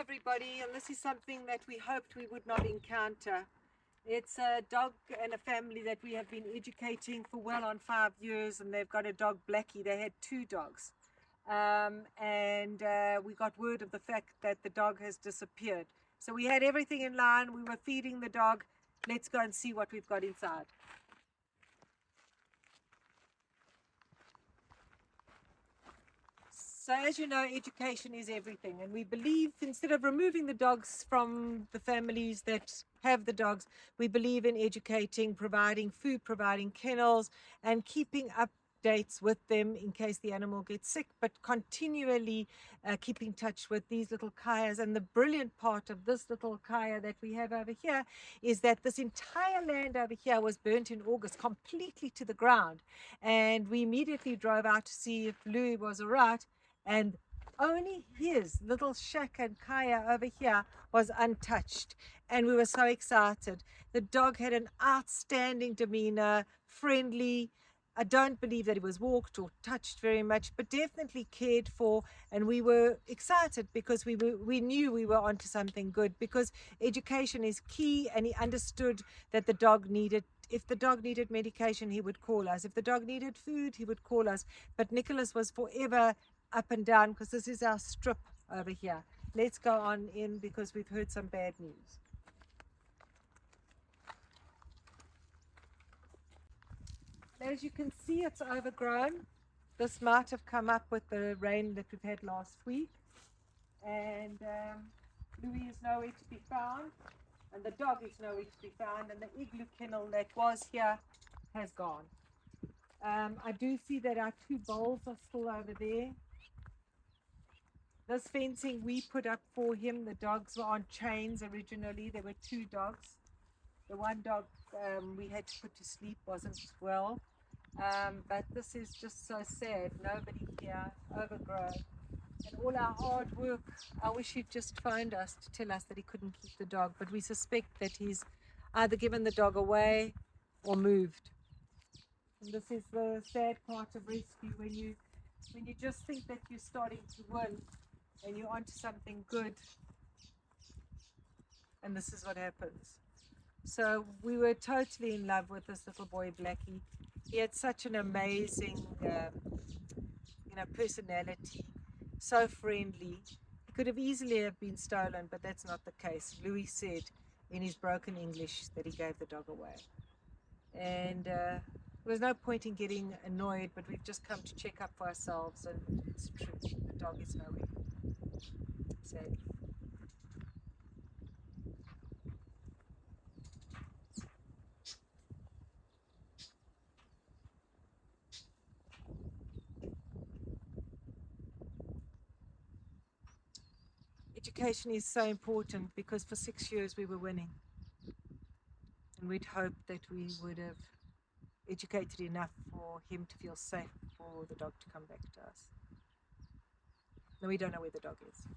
everybody, and this is something that we hoped we would not encounter. It's a dog and a family that we have been educating for well on 5 years, and they've got a dog, Blackie. They had 2 dogs, and we got word of the fact that the dog has disappeared. So we had everything in line. We were feeding the dog. Let's go and see what we've got inside. So as you know, education is everything, and we believe instead of removing the dogs from the families that have the dogs, we believe in educating, providing food, providing kennels, and keeping updates with them in case the animal gets sick, but continually keep in touch with these little kayas. And the brilliant part of this little kaya that we have over here is that this entire land over here was burnt in August completely to the ground, and we immediately drove out to see if Louis was all right. And only his little shack and kaya over here was untouched, and we were so excited. The dog had an outstanding demeanor, friendly. I don't believe that he was walked or touched very much, but definitely cared for, and we were excited because we knew we were onto something good, because education is key, and he understood that the dog needed. If the dog needed medication, he would call us. If the dog needed food, he would call us. But Nicholas was forever up and down, because this is our strip over here. Let's go on in, because we've heard some bad news. As you can see, it's overgrown. This might have come up with the rain that we've had last week, and Louis is nowhere to be found, and the dog is nowhere to be found, and the igloo kennel that was here has gone. I do see that our 2 bowls are still over there. This fencing we put up for him, the dogs were on chains originally. There were 2 dogs. The one dog we had to put to sleep, wasn't well. But this is just so sad. Nobody here, overgrown. And all our hard work, I wish he'd just phoned us to tell us that he couldn't keep the dog. But we suspect that he's either given the dog away or moved. And this is the sad part of rescue, when you just think that you're starting to win, and you're onto something good, and this is what happens. So we were totally in love with this little boy, Blackie. He had such an amazing personality, so friendly. He could have easily have been stolen, but that's not the case. Louis said in his broken English that he gave the dog away, and there was no point in getting annoyed, but we've just come to check up for ourselves, and it's true, the dog is nowhere. Sad. Education is so important, because for 6 years we were winning, and we'd hoped that we would have educated enough for him to feel safe for the dog to come back to us. And we don't know where the dog is.